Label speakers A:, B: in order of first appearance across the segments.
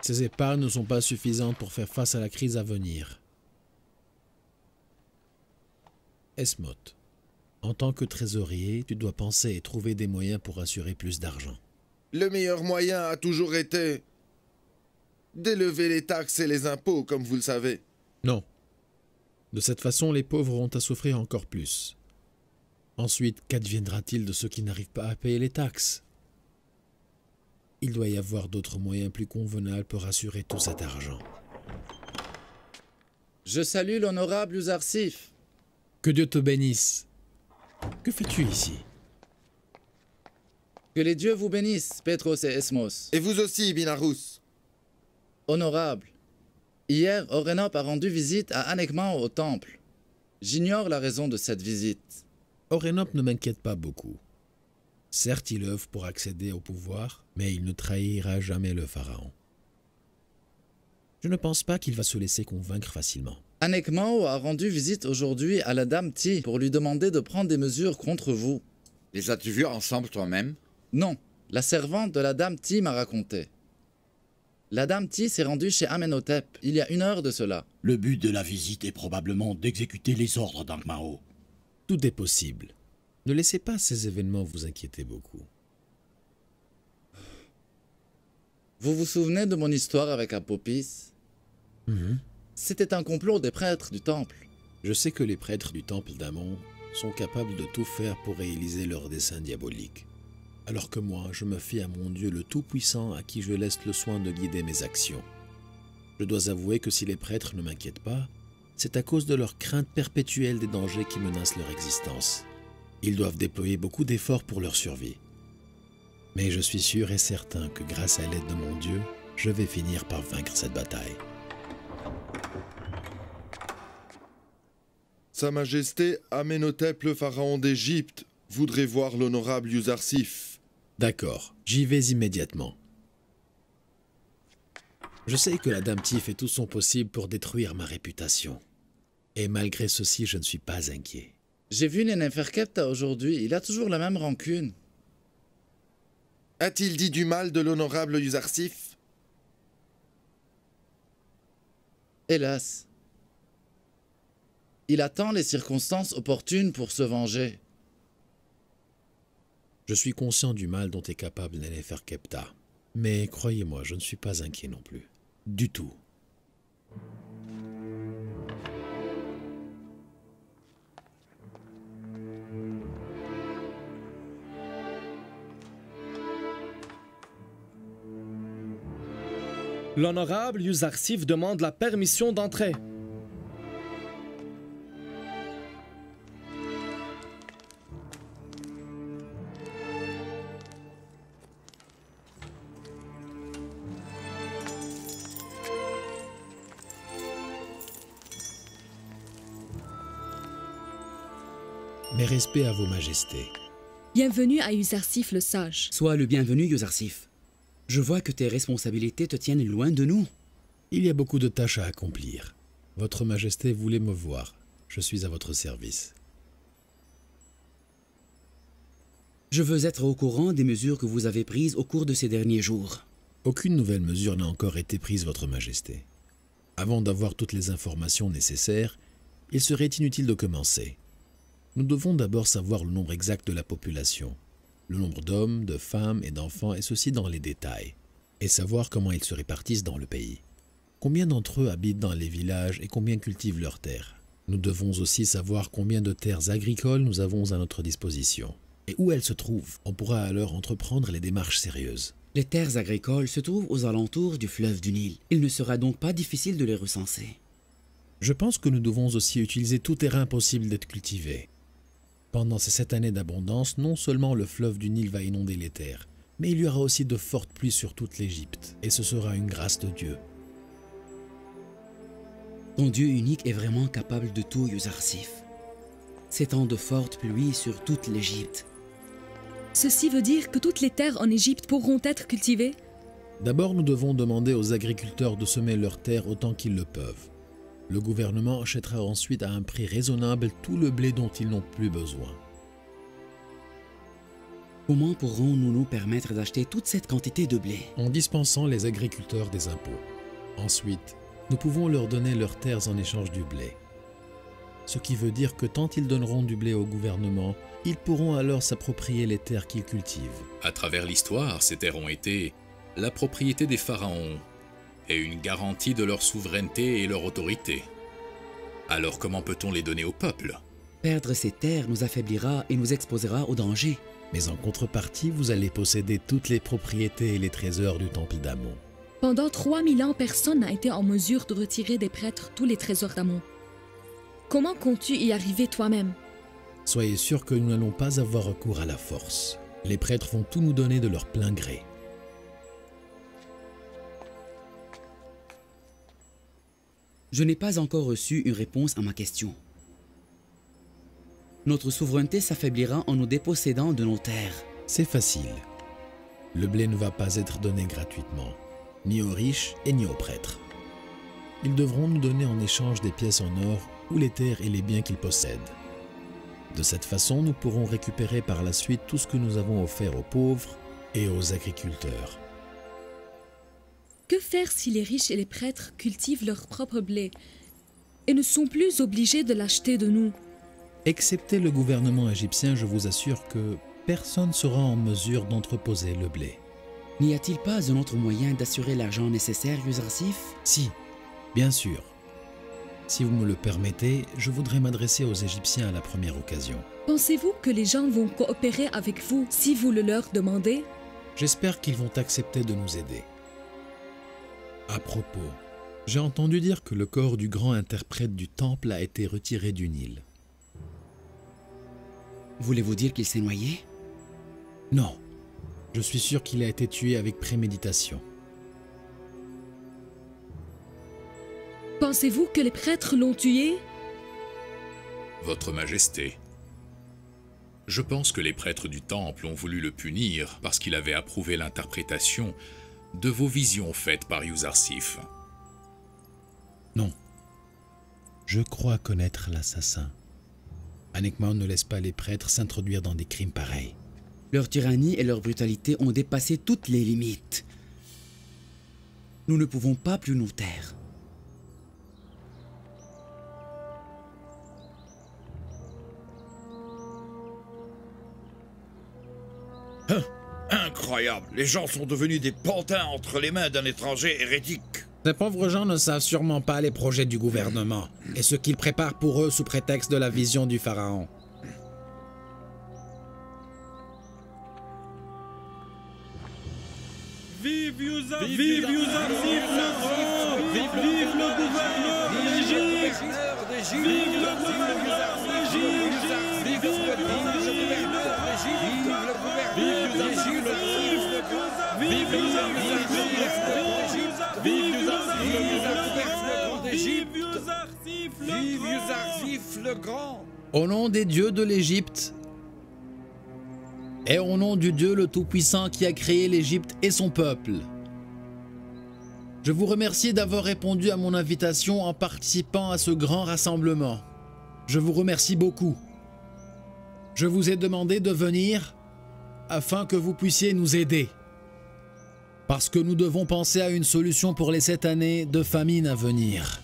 A: Ces épargnes ne sont pas suffisantes pour faire face à la crise à venir. Esmoth, en tant que trésorier, tu dois penser et trouver des moyens pour assurer plus d'argent.
B: Le meilleur moyen a toujours été d'élever les taxes et les impôts, comme vous le savez.
A: Non. De cette façon, les pauvres auront à souffrir encore plus. Ensuite, qu'adviendra-t-il de ceux qui n'arrivent pas à payer les taxes? Il doit y avoir d'autres moyens plus convenables pour assurer tout cet argent.
C: Je salue l'honorable Uzarsif.
A: Que Dieu te bénisse. Que fais-tu ici?
C: Que les dieux vous bénissent, Petros et Esmos.
B: Et vous aussi, Binarous.
C: Honorable, hier, Orenop a rendu visite à Anekmao au temple. J'ignore la raison de cette visite.
A: Orenop ne m'inquiète pas beaucoup. Certes, il œuvre pour accéder au pouvoir, mais il ne trahira jamais le pharaon. Je ne pense pas qu'il va se laisser convaincre facilement.
C: Anekmao a rendu visite aujourd'hui à la dame Ti pour lui demander de prendre des mesures contre vous.
D: Les as-tu vus ensemble toi-même?
C: Non, la servante de la dame Ti m'a raconté. La dame Ti s'est rendue chez Amenhotep il y a 1 heure de cela.
E: Le but de la visite est probablement d'exécuter les ordres d'Ankmao.
A: Tout est possible. Ne laissez pas ces événements vous inquiéter beaucoup.
C: Vous vous souvenez de mon histoire avec Apopis? C'était un complot des prêtres du temple.
A: Je sais que les prêtres du temple d'Amon sont capables de tout faire pour réaliser leurs desseins diaboliques. Alors que moi, je me fie à mon Dieu le Tout-Puissant à qui je laisse le soin de guider mes actions. Je dois avouer que si les prêtres ne m'inquiètent pas, c'est à cause de leur crainte perpétuelle des dangers qui menacent leur existence. Ils doivent déployer beaucoup d'efforts pour leur survie. Mais je suis sûr et certain que grâce à l'aide de mon Dieu, je vais finir par vaincre cette bataille.
B: Sa Majesté Amenhotep le pharaon d'Égypte voudrait voir l'honorable Uzarsif.
A: D'accord, j'y vais immédiatement. Je sais que la dame Ti fait tout son possible pour détruire ma réputation. Et malgré ceci, je ne suis pas inquiet.
C: J'ai vu Neneferkepta aujourd'hui, il a toujours la même rancune.
B: A-t-il dit du mal de l'honorable Uzarsif?
C: Hélas. Il attend les circonstances opportunes pour se venger.
A: Je suis conscient du mal dont est capable Neneferkepta. Mais croyez-moi, je ne suis pas inquiet non plus. Du tout.
F: L'honorable Uzarsif demande la permission d'entrer.
A: Mes respects à vos majestés.
G: Bienvenue à Uzarsif le sage.
H: Sois le bienvenu, Uzarsif. Je vois que tes responsabilités te tiennent loin de nous.
A: Il y a beaucoup de tâches à accomplir. Votre majesté voulait me voir. Je suis à votre service.
H: Je veux être au courant des mesures que vous avez prises au cours de ces derniers jours.
A: Aucune nouvelle mesure n'a encore été prise, votre majesté. Avant d'avoir toutes les informations nécessaires, il serait inutile de commencer. Nous devons d'abord savoir le nombre exact de la population, le nombre d'hommes, de femmes et d'enfants, et ceci dans les détails, et savoir comment ils se répartissent dans le pays. Combien d'entre eux habitent dans les villages et combien cultivent leurs terres. Nous devons aussi savoir combien de terres agricoles nous avons à notre disposition, et où elles se trouvent. On pourra alors entreprendre les démarches sérieuses.
H: Les terres agricoles se trouvent aux alentours du fleuve du Nil. Il ne sera donc pas difficile de les recenser.
A: Je pense que nous devons aussi utiliser tout terrain possible d'être cultivé. Pendant ces 7 années d'abondance, non seulement le fleuve du Nil va inonder les terres, mais il y aura aussi de fortes pluies sur toute l'Égypte, et ce sera une grâce de Dieu.
H: Ton Dieu unique est vraiment capable de tout, Uzarsif. S'étend de fortes pluies sur toute l'Égypte.
G: Ceci veut dire que toutes les terres en Égypte pourront être cultivées?
A: D'abord, nous devons demander aux agriculteurs de semer leurs terres autant qu'ils le peuvent. Le gouvernement achètera ensuite à un prix raisonnable tout le blé dont ils n'ont plus besoin.
H: Comment pourrons-nous nous permettre d'acheter toute cette quantité de blé?
A: En dispensant les agriculteurs des impôts. Ensuite, nous pouvons leur donner leurs terres en échange du blé. Ce qui veut dire que tant ils donneront du blé au gouvernement, ils pourront alors s'approprier les terres qu'ils cultivent.
I: À travers l'histoire, ces terres ont été la propriété des pharaons et une garantie de leur souveraineté et leur autorité. Alors comment peut-on les donner au peuple?
H: Perdre ces terres nous affaiblira et nous exposera au danger.
A: Mais en contrepartie, vous allez posséder toutes les propriétés et les trésors du temple d'Amon.
G: Pendant 3000 ans, personne n'a été en mesure de retirer des prêtres tous les trésors d'Amon. Comment comptes-tu y arriver toi-même?
A: Soyez sûrs que nous n'allons pas avoir recours à la force. Les prêtres vont tout nous donner de leur plein gré.
H: Je n'ai pas encore reçu une réponse à ma question. Notre souveraineté s'affaiblira en nous dépossédant de nos terres.
A: C'est facile. Le blé ne va pas être donné gratuitement, ni aux riches et ni aux prêtres. Ils devront nous donner en échange des pièces en or ou les terres et les biens qu'ils possèdent. De cette façon, nous pourrons récupérer par la suite tout ce que nous avons offert aux pauvres et aux agriculteurs.
G: Que faire si les riches et les prêtres cultivent leur propre blé et ne sont plus obligés de l'acheter de nous?
A: Excepté le gouvernement égyptien, je vous assure que personne sera en mesure d'entreposer le blé.
H: N'y a-t-il pas un autre moyen d'assurer l'argent nécessaire, Yuzarsif?
A: Si, bien sûr. Si vous me le permettez, je voudrais m'adresser aux Égyptiens à la première occasion.
G: Pensez-vous que les gens vont coopérer avec vous si vous le leur demandez?
A: J'espère qu'ils vont accepter de nous aider. À propos, j'ai entendu dire que le corps du grand interprète du temple a été retiré du Nil.
H: Voulez-vous dire qu'il s'est noyé?
A: Non, je suis sûr qu'il a été tué avec préméditation.
G: Pensez-vous que les prêtres l'ont tué?
I: Votre Majesté, je pense que les prêtres du temple ont voulu le punir parce qu'il avait approuvé l'interprétation de vos visions faites par Yuzarsif.
A: Non. Je crois connaître l'assassin. Anekmao ne laisse pas les prêtres s'introduire dans des crimes pareils.
H: Leur tyrannie et leur brutalité ont dépassé toutes les limites. Nous ne pouvons pas plus nous taire.
D: Incroyable! Les gens sont devenus des pantins entre les mains d'un étranger hérétique.
J: Ces pauvres gens ne savent sûrement pas les projets du gouvernement et ce qu'il prépare pour eux sous prétexte de la vision du pharaon.
F: Vive Yuzarsif! Vive Yuzarsif le grand! Vive le gouverneur d'Égypte! Vive le gouverneur d'Égypte! Vive le gouverneur d'Égypte! Vive Yuzarsif le grand! Vive
D: Yuzarsif le grand!
J: Au nom des dieux de l'Égypte et au nom du Dieu le Tout-Puissant qui a créé l'Égypte et son peuple, je vous remercie d'avoir répondu à mon invitation en participant à ce grand rassemblement. Je vous remercie beaucoup. Je vous ai demandé de venir afin que vous puissiez nous aider. Parce que nous devons penser à une solution pour les 7 années de famine à venir.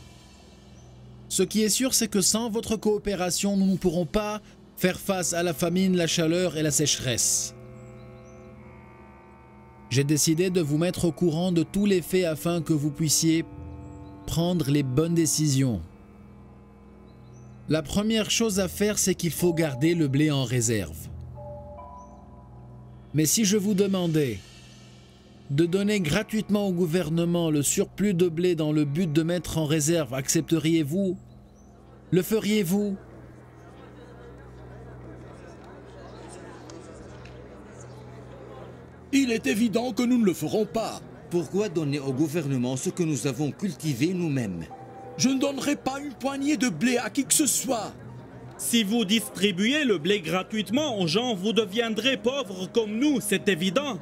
J: Ce qui est sûr, c'est que sans votre coopération, nous ne pourrons pas faire face à la famine, la chaleur et la sécheresse. J'ai décidé de vous mettre au courant de tous les faits afin que vous puissiez prendre les bonnes décisions. La première chose à faire, c'est qu'il faut garder le blé en réserve. Mais si je vous demandais de donner gratuitement au gouvernement le surplus de blé dans le but de mettre en réserve, accepteriez-vous? Le feriez-vous?
E: Il est évident que nous ne le ferons pas.
K: Pourquoi donner au gouvernement ce que nous avons cultivé nous-mêmes?
E: Je ne donnerai pas une poignée de blé à qui que ce soit.
F: Si vous distribuez le blé gratuitement aux gens, vous deviendrez pauvres comme nous, c'est évident.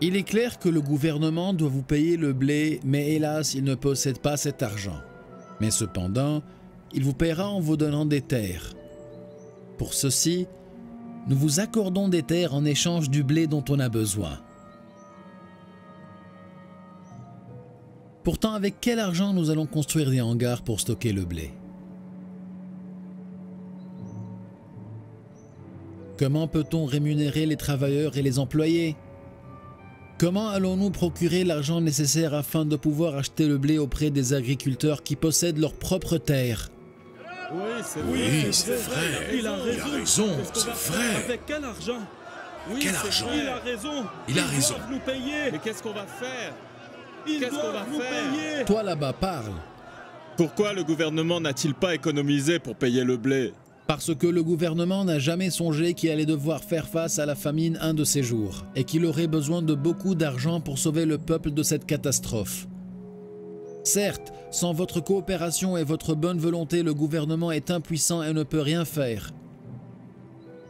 J: Il est clair que le gouvernement doit vous payer le blé, mais hélas, il ne possède pas cet argent. Mais cependant, il vous paiera en vous donnant des terres. Pour ceci, nous vous accordons des terres en échange du blé dont on a besoin. Pourtant, avec quel argent nous allons construire des hangars pour stocker le blé? Comment peut-on rémunérer les travailleurs et les employés? Comment allons-nous procurer l'argent nécessaire afin de pouvoir acheter le blé auprès des agriculteurs qui possèdent leurs propres terres?
D: Oui, c'est vrai. Il a raison, c'est vrai.
F: Avec quel argent?
D: Quel argent?
F: Il a raison.
D: Il a raison.
F: Ils doivent nous payer. Mais qu'est-ce qu'on va faire? Qu'est-ce qu'on va faire?
J: Toi là-bas, parle.
F: Pourquoi le gouvernement n'a-t-il pas économisé pour payer le blé?
J: Parce que le gouvernement n'a jamais songé qu'il allait devoir faire face à la famine un de ces jours, et qu'il aurait besoin de beaucoup d'argent pour sauver le peuple de cette catastrophe. Certes, sans votre coopération et votre bonne volonté, le gouvernement est impuissant et ne peut rien faire.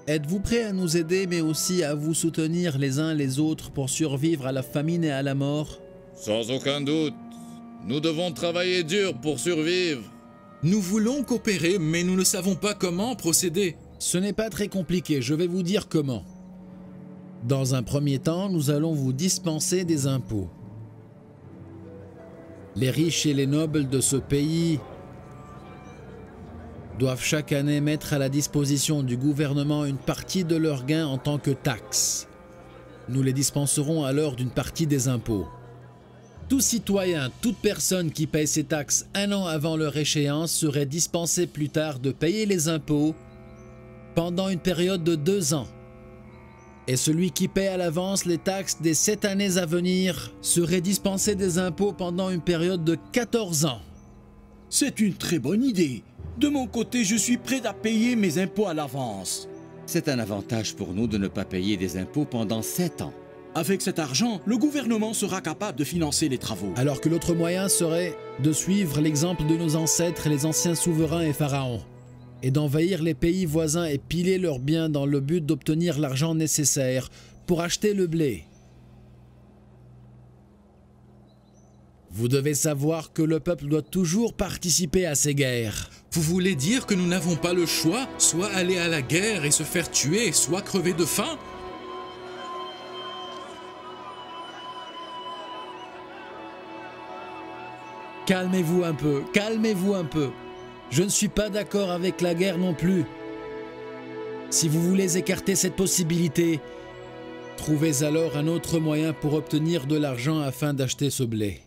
J: Êtes-vous prêts à nous aider, mais aussi à vous soutenir les uns les autres pour survivre à la famine et à la mort?
C: Sans aucun doute. Nous devons travailler dur pour survivre.
I: Nous voulons coopérer, mais nous ne savons pas comment procéder.
J: Ce n'est pas très compliqué, je vais vous dire comment. Dans un premier temps, nous allons vous dispenser des impôts. Les riches et les nobles de ce pays doivent chaque année mettre à la disposition du gouvernement une partie de leurs gains en tant que taxes. Nous les dispenserons alors d'une partie des impôts. Tout citoyen, toute personne qui paye ses taxes un an avant leur échéance serait dispensé plus tard de payer les impôts pendant une période de 2 ans. Et celui qui paie à l'avance les taxes des 7 années à venir serait dispensé des impôts pendant une période de 14 ans.
E: C'est une très bonne idée. De mon côté, je suis prêt à payer mes impôts à l'avance.
K: C'est un avantage pour nous de ne pas payer des impôts pendant 7 ans.
E: Avec cet argent, le gouvernement sera capable de financer les travaux.
J: Alors que l'autre moyen serait de suivre l'exemple de nos ancêtres, les anciens souverains et pharaons, et d'envahir les pays voisins et piler leurs biens dans le but d'obtenir l'argent nécessaire pour acheter le blé. Vous devez savoir que le peuple doit toujours participer à ces guerres.
I: Vous voulez dire que nous n'avons pas le choix, soit aller à la guerre et se faire tuer, soit crever de faim?
J: Calmez-vous un peu, calmez-vous un peu. Je ne suis pas d'accord avec la guerre non plus. Si vous voulez écarter cette possibilité, trouvez alors un autre moyen pour obtenir de l'argent afin d'acheter ce blé.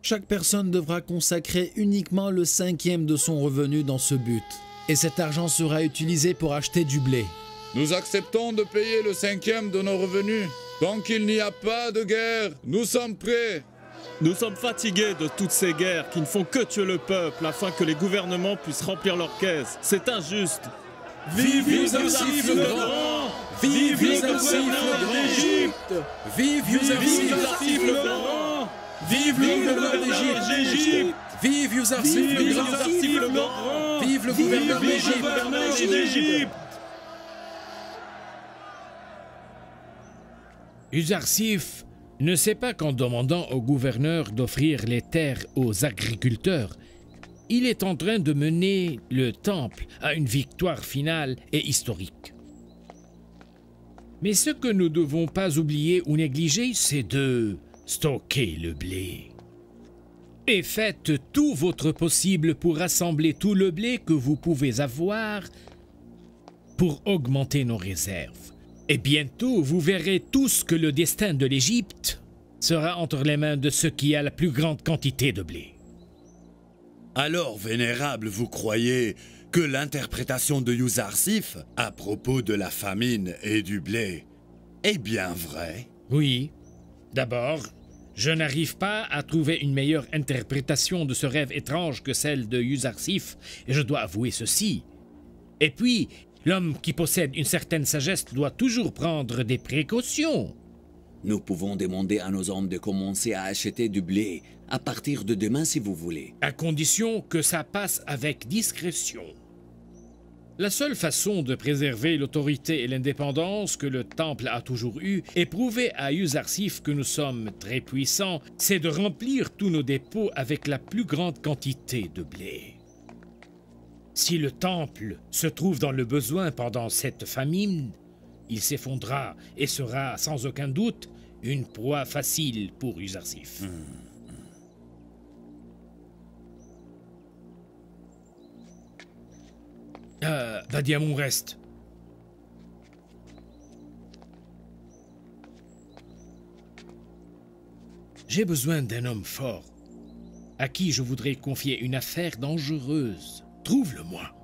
J: Chaque personne devra consacrer uniquement le 5e de son revenu dans ce but, et cet argent sera utilisé pour acheter du blé.
C: Nous acceptons de payer le 5e de nos revenus. Tant qu'il n'y a pas de guerre, nous sommes prêts.
F: Nous sommes fatigués de toutes ces guerres qui ne font que tuer le peuple afin que les gouvernements puissent remplir leurs caisses. C'est injuste.
I: Vive Yuzarsif le Grand! Vive Yuzarsif le Grand d'Égypte! Vive Yuzarsif le Grand! Vive le gouverneur d'Égypte! Vive Yuzarsif le Grand! Vive le gouverneur d'Égypte!
L: Yuzarsif ne sait pas qu'en demandant au gouverneur d'offrir les terres aux agriculteurs, il est en train de mener le temple à une victoire finale et historique. Mais ce que nous ne devons pas oublier ou négliger, c'est de stocker le blé. Et faites tout votre possible pour rassembler tout le blé que vous pouvez avoir pour augmenter nos réserves. Et bientôt, vous verrez tous que le destin de l'Égypte sera entre les mains de ceux qui a la plus grande quantité de blé.
M: Alors, Vénérable, vous croyez que l'interprétation de Yuzarsif à propos de la famine et du blé est bien vraie?
L: Oui. D'abord, je n'arrive pas à trouver une meilleure interprétation de ce rêve étrange que celle de Yuzarsif, et je dois avouer ceci. Et puis, l'homme qui possède une certaine sagesse doit toujours prendre des précautions.
K: Nous pouvons demander à nos hommes de commencer à acheter du blé à partir de demain si vous voulez.
L: À condition que ça passe avec discrétion. La seule façon de préserver l'autorité et l'indépendance que le Temple a toujours eue et prouver à Yuzarsif que nous sommes très puissants, c'est de remplir tous nos dépôts avec la plus grande quantité de blé. Si le Temple se trouve dans le besoin pendant cette famine, il s'effondrera et sera sans aucun doute une proie facile pour Yuzarsif. Va-t-il à mon reste. J'ai besoin d'un homme fort, à qui je voudrais confier une affaire dangereuse. Trouve-le-moi.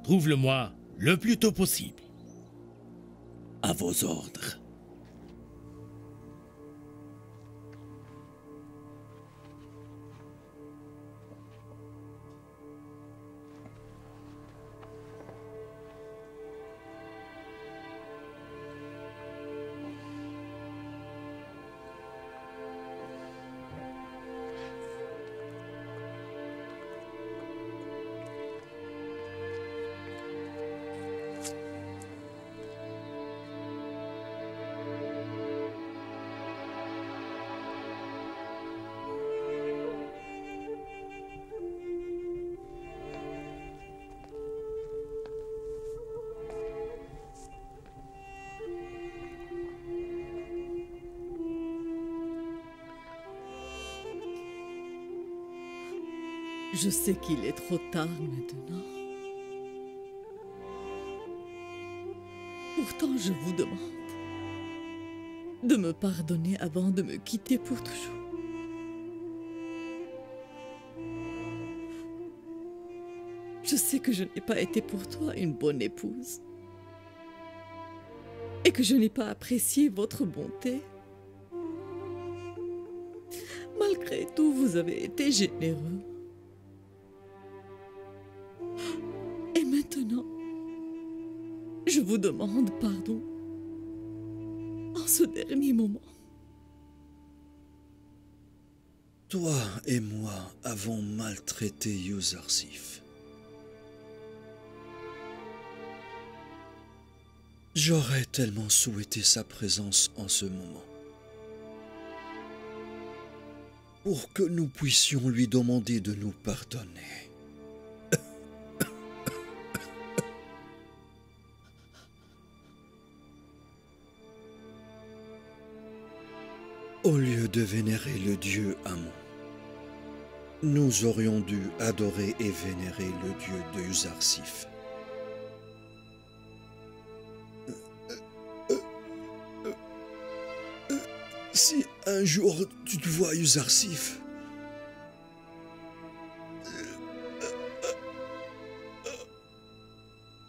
L: Trouve-le-moi le plus tôt possible.
M: À vos ordres.
N: Je sais qu'il est trop tard maintenant. Pourtant, je vous demande de me pardonner avant de me quitter pour toujours. Je sais que je n'ai pas été pour toi une bonne épouse et que je n'ai pas apprécié votre bonté. Malgré tout, vous avez été généreux. Et maintenant, je vous demande pardon en ce dernier moment.
O: Toi et moi avons maltraité Yuzarsif. J'aurais tellement souhaité sa présence en ce moment, pour que nous puissions lui demander de nous pardonner. Au lieu de vénérer le dieu Amon, nous aurions dû adorer et vénérer le dieu de Yuzarsif. Si un jour tu te vois Yuzarsif,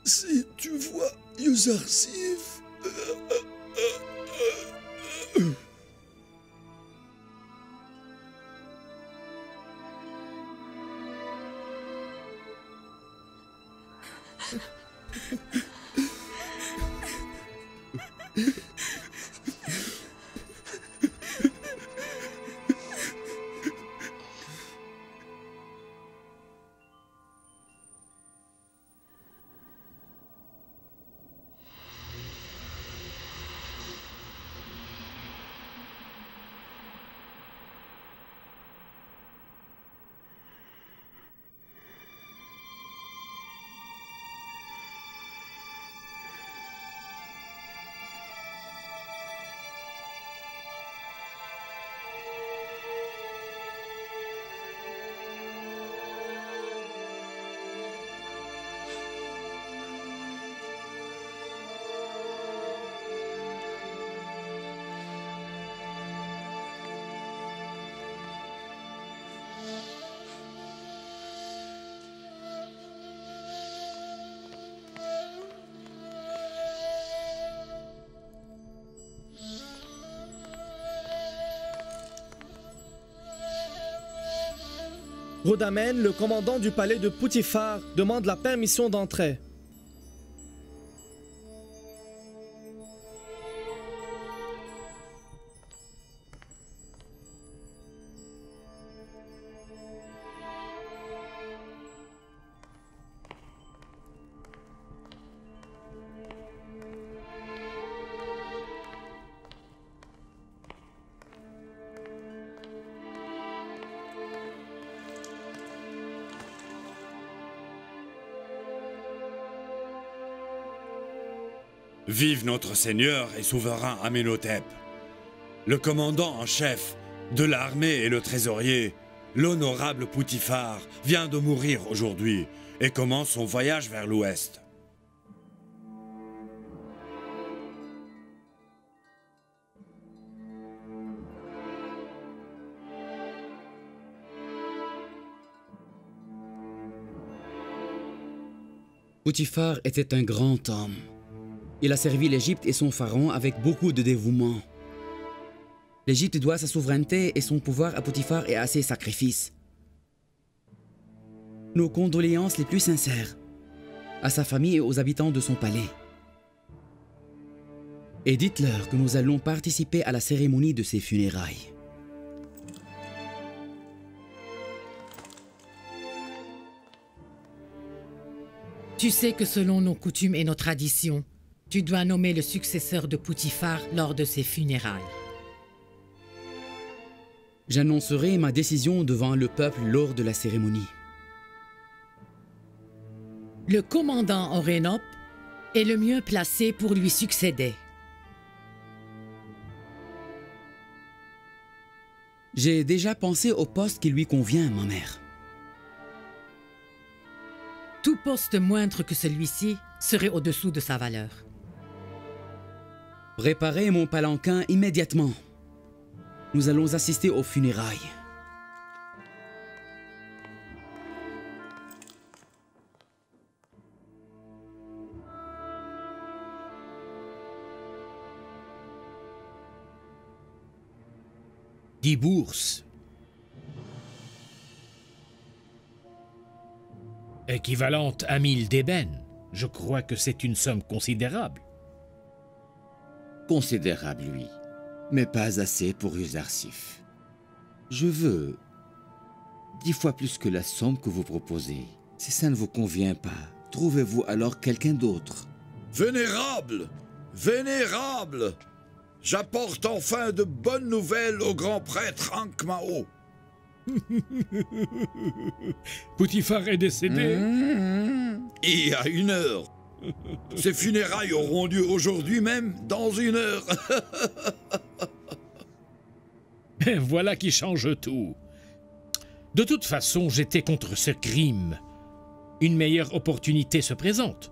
O: si tu vois Yuzarsif,
P: Rhodamen, le commandant du palais de Poutifar, demande la permission d'entrer.
M: Vive notre Seigneur et souverain Amenhotep. Le commandant en chef de l'armée et le trésorier, l'honorable Poutifar, vient de mourir aujourd'hui et commence son voyage vers l'ouest.
H: Poutifar était un grand homme. Il a servi l'Égypte et son pharaon avec beaucoup de dévouement. L'Égypte doit sa souveraineté et son pouvoir à Poutifar et à ses sacrifices. Nos condoléances les plus sincères à sa famille et aux habitants de son palais. Et dites-leur que nous allons participer à la cérémonie de ses funérailles.
Q: Tu sais que selon nos coutumes et nos traditions, tu dois nommer le successeur de Poutifar lors de ses funérailles.
H: J'annoncerai ma décision devant le peuple lors de la cérémonie.
Q: Le commandant Orénop est le mieux placé pour lui succéder.
H: J'ai déjà pensé au poste qui lui convient, ma mère.
Q: Tout poste moindre que celui-ci serait au-dessous de sa valeur.
H: Préparez mon palanquin immédiatement. Nous allons assister aux funérailles.
L: Dix bourses. Équivalente à 1000 d'ébène. Je crois que c'est une somme considérable.
R: Considérable, oui, mais pas assez pour Yuzarsif. Je veux 10 fois plus que la somme que vous proposez. Si ça ne vous convient pas, trouvez-vous alors quelqu'un d'autre.
B: Vénérable! Vénérable! J'apporte enfin de bonnes nouvelles au grand prêtre Ankh-Mao.
L: Poutifar est décédé.
B: Il y a 1 heure. Ces funérailles auront lieu aujourd'hui même, dans 1 heure.
L: Voilà qui change tout. De toute façon, j'étais contre ce crime. Une meilleure opportunité se présente.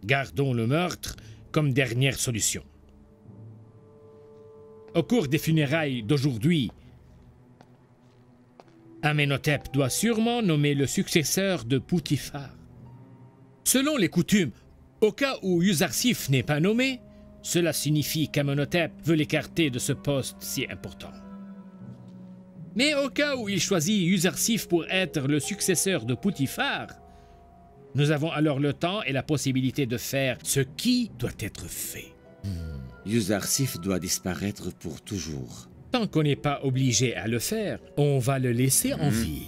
L: Gardons le meurtre comme dernière solution. Au cours des funérailles d'aujourd'hui, Amenhotep doit sûrement nommer le successeur de Poutifar. Selon les coutumes, au cas où Yuzarsif n'est pas nommé, cela signifie qu'Amenhotep veut l'écarter de ce poste si important. Mais au cas où il choisit Yuzarsif pour être le successeur de Poutifar, nous avons alors le temps et la possibilité de faire ce qui doit être fait.
R: Yuzarsif doit disparaître pour toujours.
L: Tant qu'on n'est pas obligé à le faire, on va le laisser en vie.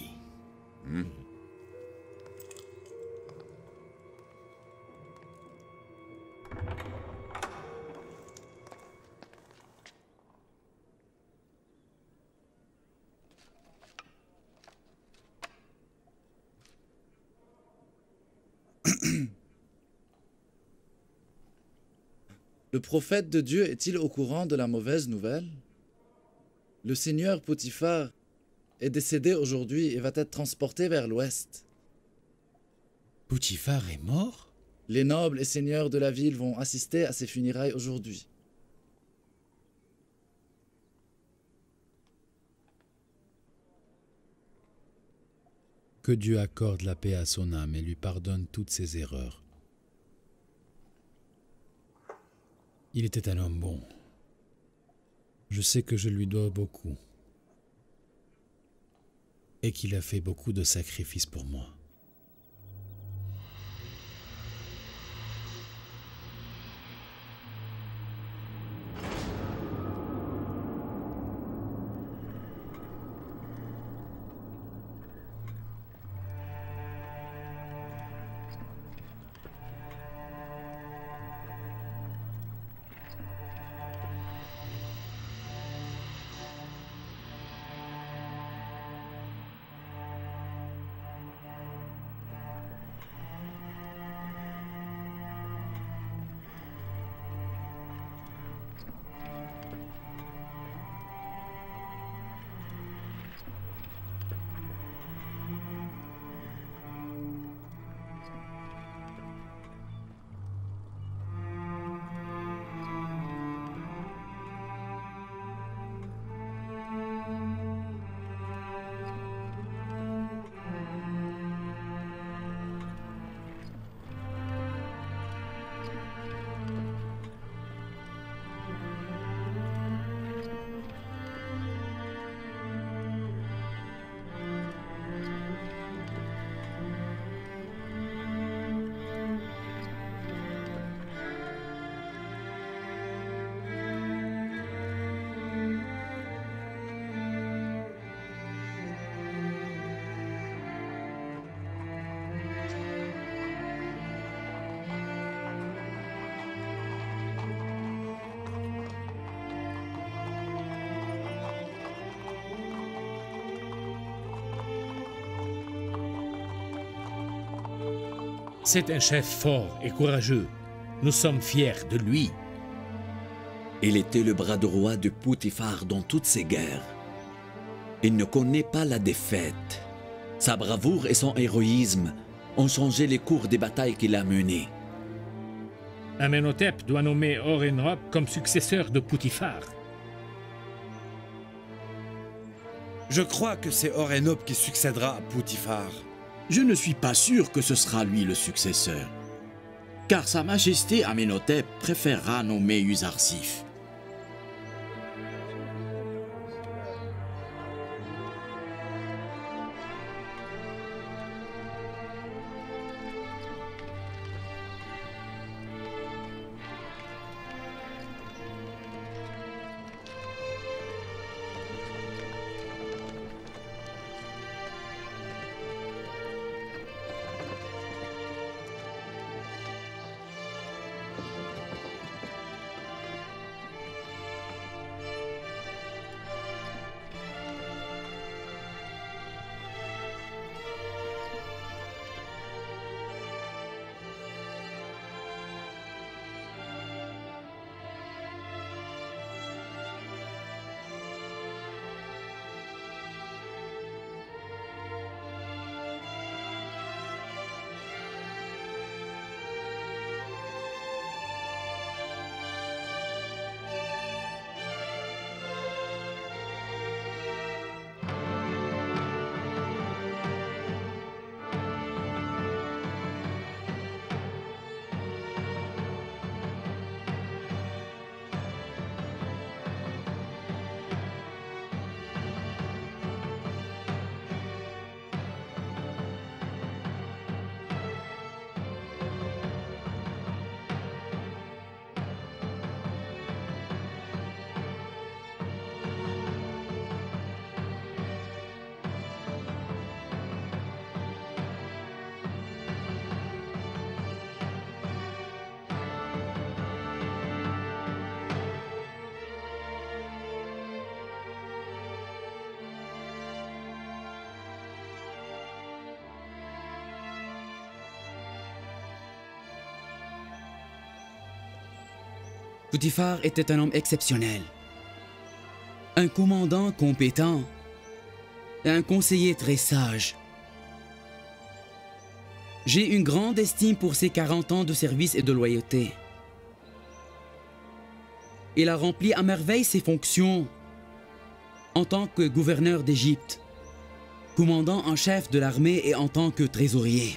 C: Le prophète de Dieu est-il au courant de la mauvaise nouvelle? Le seigneur Poutifar est décédé aujourd'hui et va être transporté vers l'ouest.
J: Poutifar est mort?
C: Les nobles et seigneurs de la ville vont assister à ses funérailles aujourd'hui.
A: Que Dieu accorde la paix à son âme et lui pardonne toutes ses erreurs. Il était un homme bon. Je sais que je lui dois beaucoup. Et qu'il a fait beaucoup de sacrifices pour moi.
L: C'est un chef fort et courageux. Nous sommes fiers de lui.
K: Il était le bras droit de Poutifar dans toutes ses guerres. Il ne connaît pas la défaite. Sa bravoure et son héroïsme ont changé les cours des batailles qu'il a menées.
L: Amenhotep doit nommer Orénop comme successeur de Poutifar.
M: Je crois que c'est Orénop qui succédera à Poutifar.
E: Je ne suis pas sûr que ce sera lui le successeur, car Sa Majesté Amenhotep préférera nommer Uzarsif.
H: Poutifar était un homme exceptionnel, un commandant compétent et un conseiller très sage. J'ai une grande estime pour ses 40 ans de service et de loyauté. Il a rempli à merveille ses fonctions en tant que gouverneur d'Égypte, commandant en chef de l'armée et en tant que trésorier.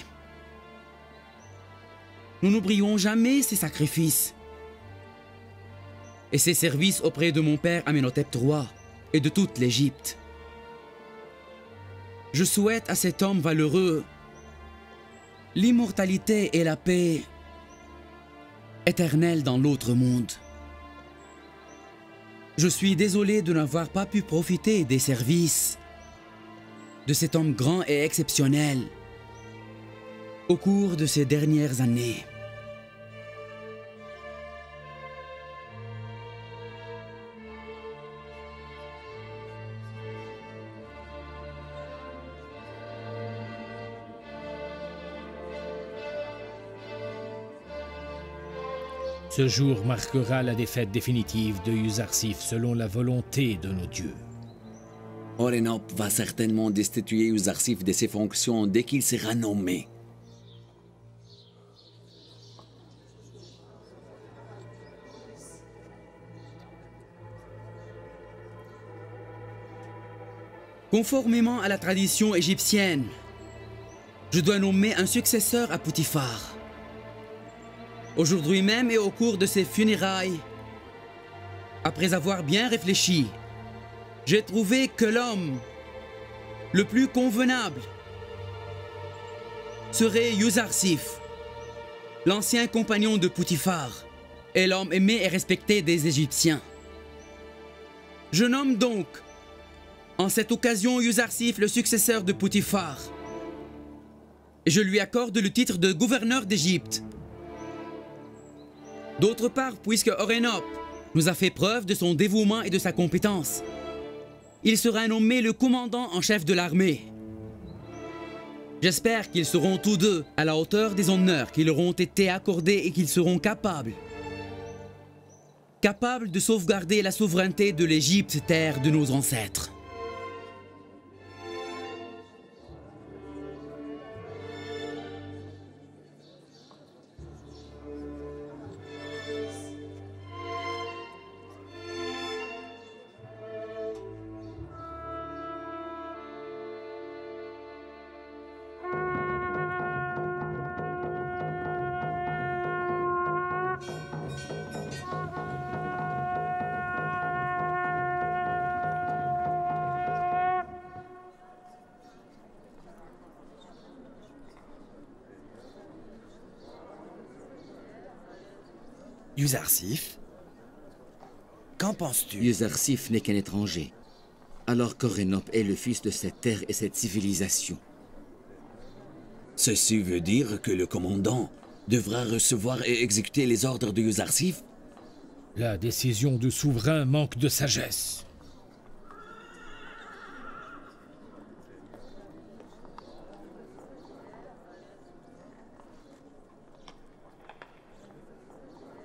H: Nous n'oublions jamais ses sacrifices et ses services auprès de mon père Amenhotep III et de toute l'Égypte. Je souhaite à cet homme valeureux l'immortalité et la paix éternelle dans l'autre monde. Je suis désolé de n'avoir pas pu profiter des services de cet homme grand et exceptionnel au cours de ces dernières années.
L: Ce jour marquera la défaite définitive de Uzarsif selon la volonté de nos dieux.
K: Orénop va certainement destituer Uzarsif de ses fonctions dès qu'il sera nommé.
H: Conformément à la tradition égyptienne, je dois nommer un successeur à Poutifar. Aujourd'hui même et au cours de ses funérailles, après avoir bien réfléchi, j'ai trouvé que l'homme le plus convenable serait Uzarsif, l'ancien compagnon de Poutifar et l'homme aimé et respecté des Égyptiens. Je nomme donc, en cette occasion, Uzarsif le successeur de Poutifar, et je lui accorde le titre de gouverneur d'Égypte. D'autre part, puisque Orénop nous a fait preuve de son dévouement et de sa compétence, il sera nommé le commandant en chef de l'armée. J'espère qu'ils seront tous deux à la hauteur des honneurs qui leur ont été accordés et qu'ils seront capables de sauvegarder la souveraineté de l'Égypte, terre de nos ancêtres.
S: Yuzarsif, qu'en penses-tu?
R: Yuzarsif n'est qu'un étranger, alors qu'Orénop est le fils de cette terre et cette civilisation.
K: Ceci veut dire que le commandant devra recevoir et exécuter les ordres de Yuzarsif?
L: La décision du souverain manque de sagesse.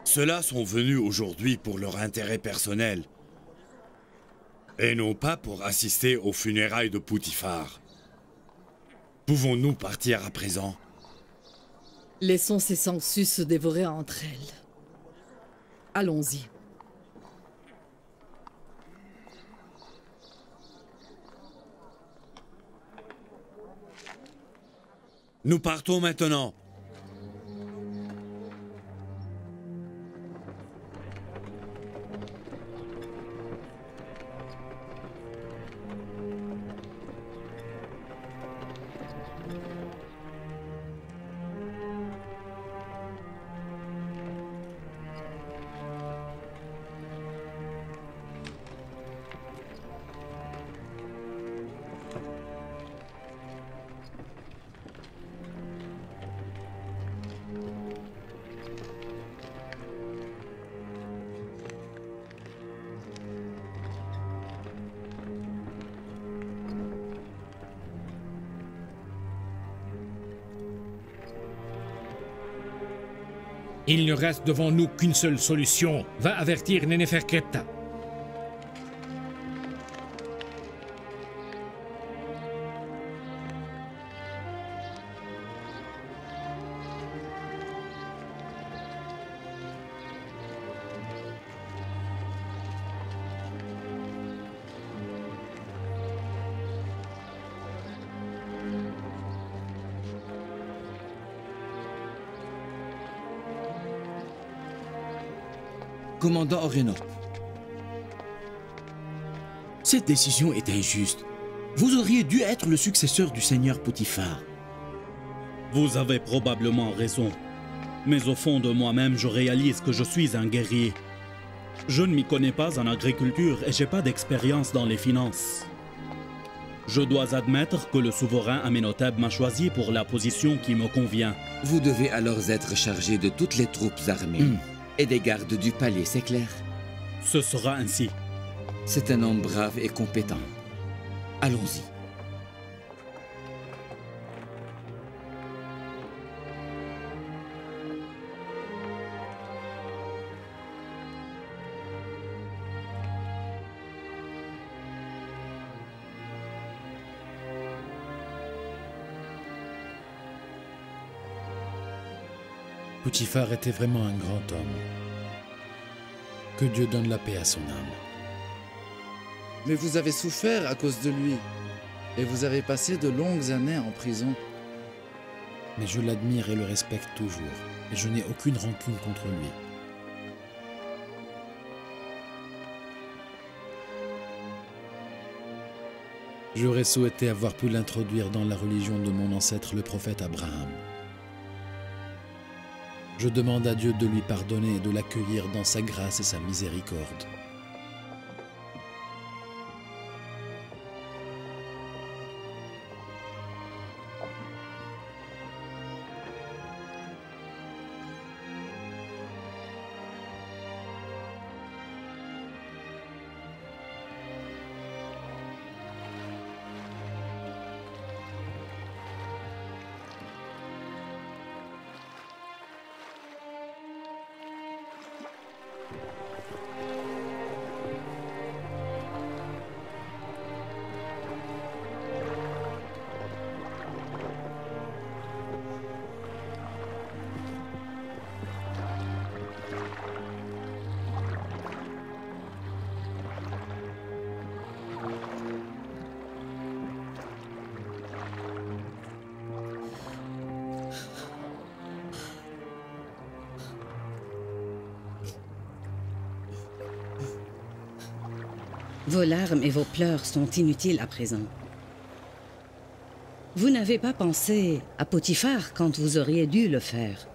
M: Ceux-là sont venus aujourd'hui pour leur intérêt personnel et non pas pour assister aux funérailles de Poutifar. Pouvons-nous partir à présent?
N: Laissons ces sangsues se dévorer entre elles. Allons-y.
M: Nous partons maintenant.
L: Il ne reste devant nous qu'une seule solution. Va avertir Neneferkrepta.
E: Commandant Orénop, cette décision est injuste. Vous auriez dû être le successeur du seigneur Poutifar.
T: Vous avez probablement raison. Mais au fond de moi-même, je réalise que je suis un guerrier. Je ne m'y connais pas en agriculture et j'ai pas d'expérience dans les finances. Je dois admettre que le souverain Amenhotep m'a choisi pour la position qui me convient.
R: Vous devez alors être chargé de toutes les troupes armées. Et des gardes du palais, c'est clair?
T: Ce sera ainsi.
R: C'est un homme brave et compétent. Allons-y.
A: Poutifar était vraiment un grand homme. Que Dieu donne la paix à son âme.
C: Mais vous avez souffert à cause de lui. Et vous avez passé de longues années en prison.
A: Mais je l'admire et le respecte toujours. Et je n'ai aucune rancune contre lui. J'aurais souhaité avoir pu l'introduire dans la religion de mon ancêtre le prophète Abraham. Je demande à Dieu de lui pardonner et de l'accueillir dans sa grâce et sa miséricorde.
U: Vos larmes et vos pleurs sont inutiles à présent. Vous n'avez pas pensé à Potiphar quand vous auriez dû le faire.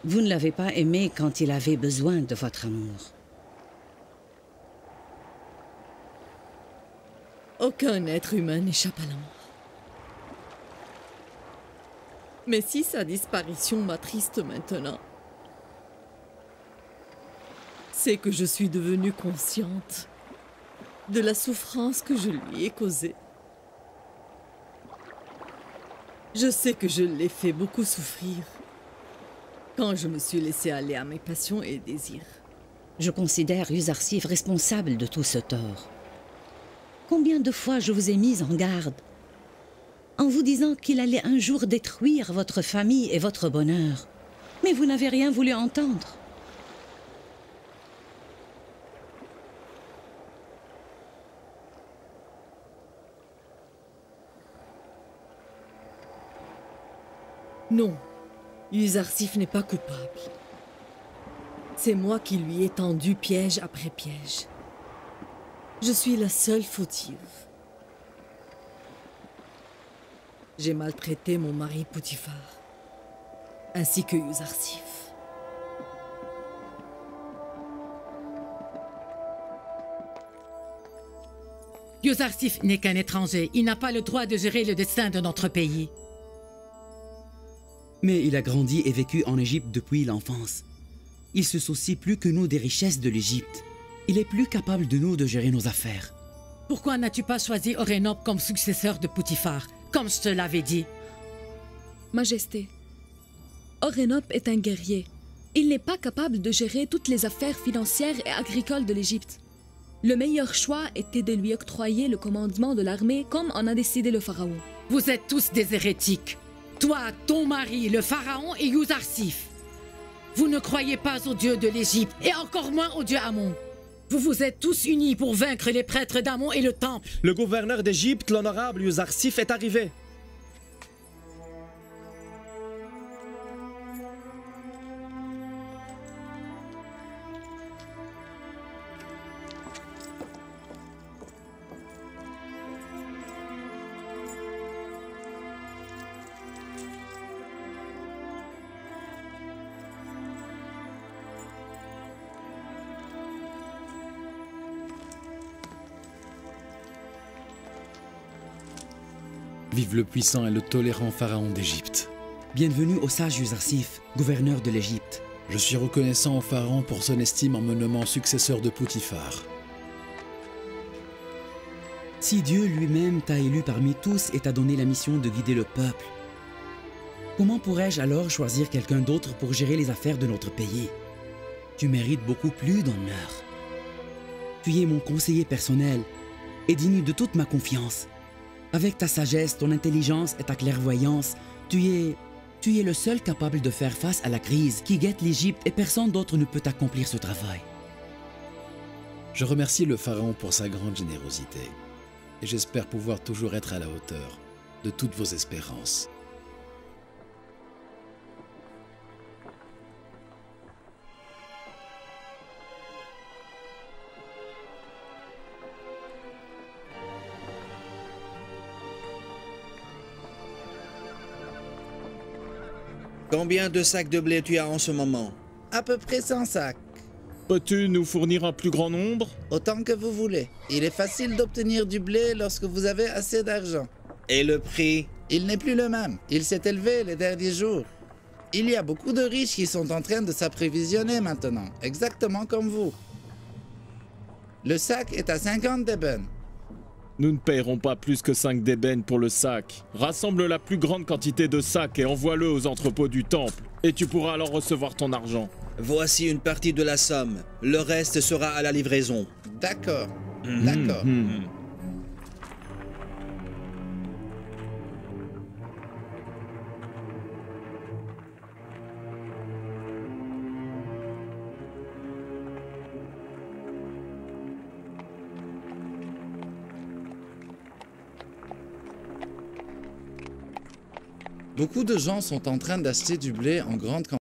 U: Vous ne l'avez pas aimé quand il avait besoin de votre amour.
N: Aucun être humain n'échappe à la mort. Mais si sa disparition m'attriste maintenant, c'est que je suis devenue consciente de la souffrance que je lui ai causée. Je sais que je l'ai fait beaucoup souffrir quand je me suis laissée aller à mes passions et désirs.
U: Je considère Yuzarsif responsable de tout ce tort. Combien de fois je vous ai mise en garde en vous disant qu'il allait un jour détruire votre famille et votre bonheur. Mais vous n'avez rien voulu entendre.
N: Non, Yuzarsif n'est pas coupable. C'est moi qui lui ai tendu piège après piège. Je suis la seule fautive. J'ai maltraité mon mari Potiphar, ainsi que Yuzarsif.
Q: Yuzarsif n'est qu'un étranger. Il n'a pas le droit de gérer le destin de notre pays.
H: Mais il a grandi et vécu en Égypte depuis l'enfance. Il se soucie plus que nous des richesses de l'Égypte. Il est plus capable de nous de gérer nos affaires.
Q: Pourquoi n'as-tu pas choisi Orénop comme successeur de Potiphar, comme je te l'avais dit?
G: Majesté, Orénop est un guerrier. Il n'est pas capable de gérer toutes les affaires financières et agricoles de l'Égypte. Le meilleur choix était de lui octroyer le commandement de l'armée comme en a décidé le pharaon.
Q: Vous êtes tous des hérétiques. Toi, ton mari, le pharaon et Yuzarsif. Vous ne croyez pas au dieu de l'Égypte et encore moins au dieu Amon. Vous vous êtes tous unis pour vaincre les prêtres d'Amon et le temple.
P: Le gouverneur d'Égypte, l'honorable Yuzarsif, est arrivé.
A: Vive le puissant et le tolérant pharaon d'Égypte.
H: Bienvenue au sage Yuzarsif, gouverneur de l'Égypte.
A: Je suis reconnaissant au pharaon pour son estime en me nommant successeur de Potiphar.
H: Si Dieu lui-même t'a élu parmi tous et t'a donné la mission de guider le peuple, comment pourrais-je alors choisir quelqu'un d'autre pour gérer les affaires de notre pays? Tu mérites beaucoup plus d'honneur. Tu es mon conseiller personnel et digne de toute ma confiance. Avec ta sagesse, ton intelligence et ta clairvoyance, tu es le seul capable de faire face à la crise qui guette l'Égypte et personne d'autre ne peut accomplir ce travail.
A: Je remercie le pharaon pour sa grande générosité et j'espère pouvoir toujours être à la hauteur de toutes vos espérances.
V: Combien de sacs de blé tu as en ce moment?
W: À peu près 100 sacs.
D: Peux-tu nous fournir un plus grand nombre?
W: Autant que vous voulez. Il est facile d'obtenir du blé lorsque vous avez assez d'argent.
V: Et le prix?
W: Il n'est plus le même. Il s'est élevé les derniers jours. Il y a beaucoup de riches qui sont en train de s'apprévisionner maintenant, exactement comme vous. Le sac est à 50 d'ébène.
D: Nous ne payerons pas plus que 5 d'ébène pour le sac. Rassemble la plus grande quantité de sacs et envoie-le aux entrepôts du temple. Et tu pourras alors recevoir ton argent.
V: Voici une partie de la somme. Le reste sera à la livraison.
W: D'accord. D'accord.
C: Beaucoup de gens sont en train d'acheter du blé en grande quantité.